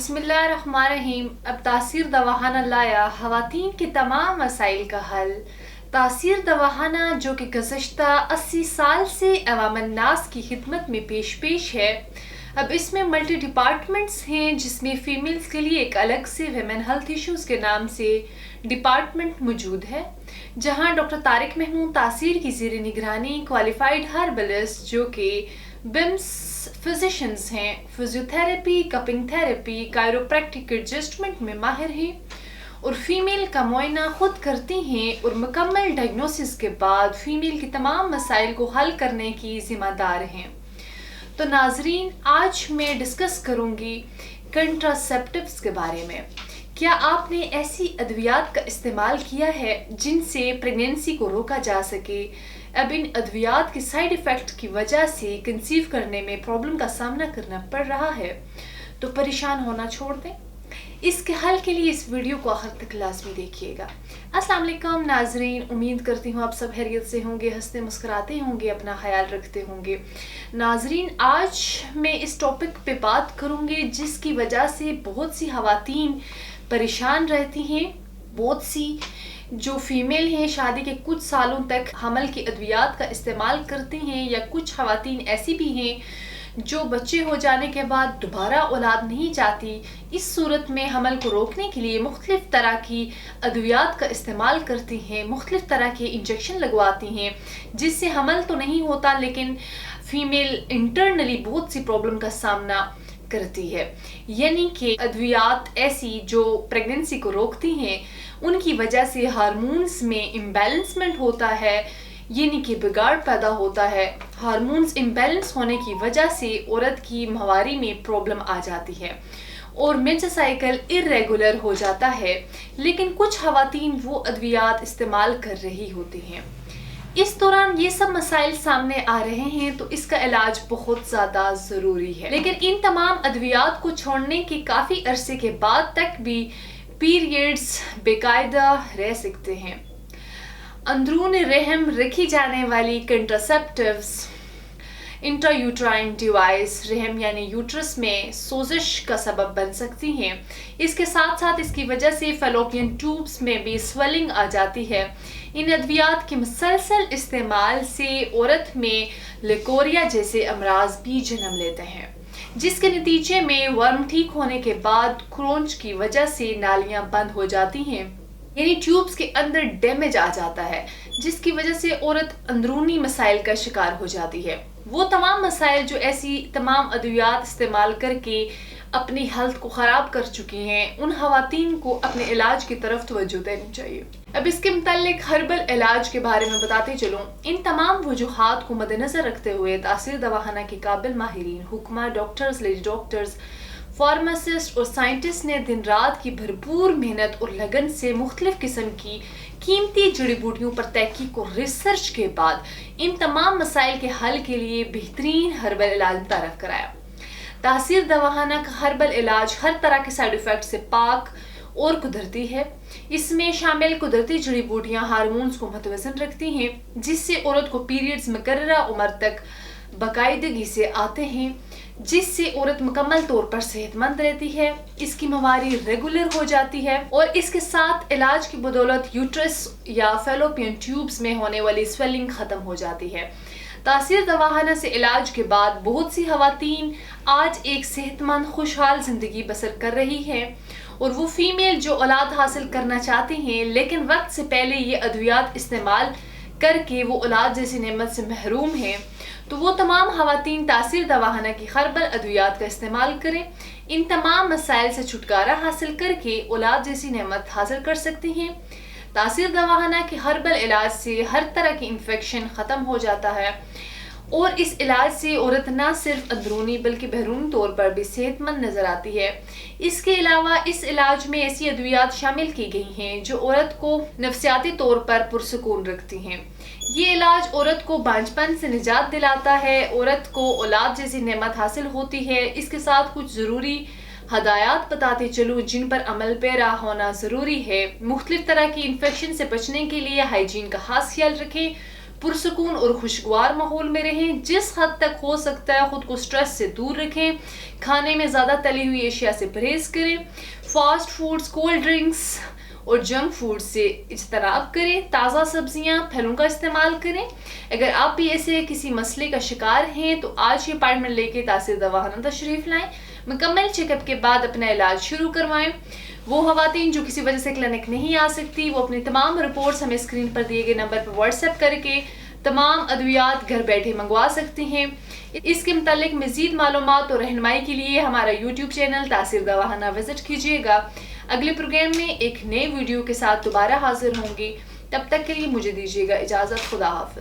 बिस्मिल्लाहिर्रहमानिर्रहीम। अब तासीर दवाखाना लाया ख़वातीन के तमाम मसाइल का हल। तासीर दवाखाना जो कि गुज़श्ता 80 साल से अवाम-उन-नास की खिदमत में पेश है। अब इसमें मल्टी डिपार्टमेंट्स हैं जिसमें फ़ीमेल्स के लिए एक अलग से विमेन हेल्थ इश्यूज़ के नाम से डिपार्टमेंट मौजूद है, जहां डॉक्टर तारिक महमूद तासीर की ज़ेर निगरानी क्वालिफाइड हर्बलिस्ट जो कि बिम्स फिजिशंस हैं, physiotherapy, cupping therapy, chiropractic adjustment में माहिर हैं और फीमेल का मुआयना खुद करती हैं और मुकम्मल डायग्नोसिस के बाद फीमेल के तमाम मसाइल को हल करने की ज़िम्मेदार हैं। तो नाजरीन, आज मैं डिस्कस करूंगी कंट्रासेप्टिव्स के बारे में। क्या आपने ऐसी अद्वियात का इस्तेमाल किया है जिनसे प्रेगनेंसी को रोका जा सके? अब इन अद्वियात के साइड इफ़ेक्ट की वजह से कंसीव करने में प्रॉब्लम का सामना करना पड़ रहा है, तो परेशान होना छोड़ दें। इसके हल के लिए इस वीडियो को आखिर तक लाजमी देखिएगा। अस्सलाम वालेकुम नाजरीन, उम्मीद करती हूँ आप सब खैरियत से होंगे, हंसते मुस्कुराते होंगे, अपना ख्याल रखते होंगे। नाजरीन, आज मैं इस टॉपिक पे बात करूँगी जिसकी वजह से बहुत सी ख़वातीन परेशान रहती हैं। बहुत सी जो फीमेल हैं शादी के कुछ सालों तक हमल की अद्वियात का इस्तेमाल करती हैं, या कुछ ख़वातीन ऐसी भी हैं जो बच्चे हो जाने के बाद दोबारा औलाद नहीं चाहती। इस सूरत में हमल को रोकने के लिए मुख्तलिफ़ तरह की अद्वियात का इस्तेमाल करती हैं, मुख्तलिफ़ तरह के इंजेक्शन लगवाती हैं, जिससे हमल तो नहीं होता लेकिन फ़ीमेल इंटरनली बहुत सी प्रॉब्लम का सामना करती है। यानी कि अद्वियात ऐसी जो प्रेगनेंसी को रोकती हैं, उनकी वजह से हार्मोन्स में इम्बैलेंसमेंट होता है, यानी कि बिगाड़ पैदा होता है। हार्मोन्स इम्बैलेंस होने की वजह से औरत की माहवारी में प्रॉब्लम आ जाती है और मेंस्ट्रुअल साइकिल इर्रेगुलर हो जाता है। लेकिन कुछ ख़वातीन वो अद्वियात इस्तेमाल कर रही होती हैं। इस दौरान ये सब मसाइल सामने आ रहे हैं, तो इसका इलाज बहुत ज़्यादा ज़रूरी है। लेकिन इन तमाम अद्वियात को छोड़ने के काफ़ी अरसे के बाद तक भी पीरियड्स बेकायदा रह सकते हैं। अंदरून रहम रखी जाने वाली कंट्रासेप्टिव्स इंट्रायूट्राइन डिवाइस रहम यानी यूट्रस में सोजिश का सबब बन सकती हैं। इसके साथ साथ इसकी वजह से फैलोपियन ट्यूब्स में भी स्वेलिंग आ जाती है। इन अद्वियात के मुसलसल इस्तेमाल से औरत में लिकोरिया जैसे अमराज भी जन्म लेते हैं, जिसके नतीजे में वर्म ठीक होने के बाद क्रोंच की वजह से नालियां बंद हो जाती हैं, यानी ट्यूब्स के अंदर डैमेज आ जाता है, जिसकी वजह से औरत अंदरूनी मसाइल का शिकार हो जाती है। वो तमाम मसाइल जो ऐसी तमाम अद्वियात इस्तेमाल करके अपनी हेल्थ को ख़राब कर चुकी हैं, उन ख़वातीन को अपने इलाज की तरफ तवज्जो देनी चाहिए। अब इसके मुताल्लिक हर्बल इलाज के बारे में बताते चलूँ। इन तमाम वजूहात को मद्देनज़र रखते हुए तासीर दवाखाना के काबिल माहिरीन, हुक्मा, डॉक्टर्स, लेडी डॉक्टर्स, फार्मासिस्ट और साइंटिस्ट ने दिन रात की भरपूर मेहनत और लगन से मुख्तलिफ किस्म की कीमती जड़ी बूटियों पर तहकीक और रिसर्च के बाद इन तमाम मसाइल के हल के लिए बेहतरीन हर्बल इलाज मुतारफ़ कराया। तासीर दवाखाना का हर्बल इलाज हर तरह के साइड इफ़ेक्ट से पाक और कुदरती है। इसमें शामिल कुदरती जड़ी बूटियाँ हार्मोन्स को मुतवज़न रखती हैं, जिससे औरत को पीरियड्स मुकर्ररा उम्र तक बाकायदगी से आते हैं, जिससे औरत मुकम्मल तौर पर सेहतमंद रहती है, इसकी माहवारी रेगुलर हो जाती है और इसके साथ इलाज की बदौलत यूट्रस या फैलोपियन ट्यूब्स में होने वाली स्वेलिंग ख़त्म हो जाती है। तासीर दवाखाना से इलाज के बाद बहुत सी ख़वातीन आज एक सेहतमंद खुशहाल ज़िंदगी बसर कर रही हैं, और वो फीमेल जो औलाद हासिल करना चाहती हैं लेकिन वक्त से पहले ये अद्वियात इस्तेमाल करके वो औलाद जैसी नेमत से महरूम हैं, तो वो तमाम ख़वातीन तासीर दवाखाना की हर्बल अद्वियात का इस्तेमाल करें। इन तमाम मसाइल से छुटकारा हासिल करके औलाद जैसी नेमत हासिल कर सकती हैं। तासीर दवाखाना के हर्बल इलाज से हर तरह की इन्फेक्शन ख़त्म हो जाता है और इस इलाज से औरत न सिर्फ अंदरूनी बल्कि बहरूनी तौर पर भी सेहतमंद नज़र आती है। इसके अलावा इस इलाज में ऐसी अद्वियात शामिल की गई हैं जो औरत को नफ्सियाती तौर पर पुरसुकून रखती हैं। ये इलाज औरत को बांझपन से निजात दिलाता है, औरत को औलाद जैसी नेमत हासिल होती है। इसके साथ कुछ ज़रूरी हदायत बताते चलूँ जिन पर अमल पैरा होना ज़रूरी है। मुख्तलिफ तरह की इन्फेक्शन से बचने के लिए हाइजीन का खास ख्याल रखें, पुरसकून और खुशगवार माहौल में रहें। जिस हद तक हो सकता है ख़ुद को स्ट्रेस से दूर रखें। खाने में ज़्यादा तली हुई अशिया से परहेज़ करें। फास्ट फूड्स, कोल्ड ड्रिंक्स और जंक फूड से इज्तनाब करें। ताज़ा सब्जियां, फलों का इस्तेमाल करें। अगर आप भी ऐसे किसी मसले का शिकार हैं तो आज ही अपॉइंटमेंट लेके तासीर दवाखाना तशरीफ़ लाएं। मुकम्मल चेकअप के बाद अपना इलाज शुरू करवाएं। वो ख़वातीन जो किसी वजह से क्लिनिक नहीं आ सकती, वो अपनी तमाम रिपोर्ट्स हमें स्क्रीन पर दिए गए नंबर पर व्हाट्सएप करके तमाम अद्वियात घर बैठे मंगवा सकती हैं। इसके मुतालिक मज़ीद मालूमात और रहनुमाई के लिए हमारा यूट्यूब चैनल तासीर दवाखाना विज़िट कीजिएगा। अगले प्रोग्राम में एक नए वीडियो के साथ दोबारा हाजिर होंगी। तब तक के लिए मुझे दीजिएगा इजाज़त। खुदा हाफ़िज़।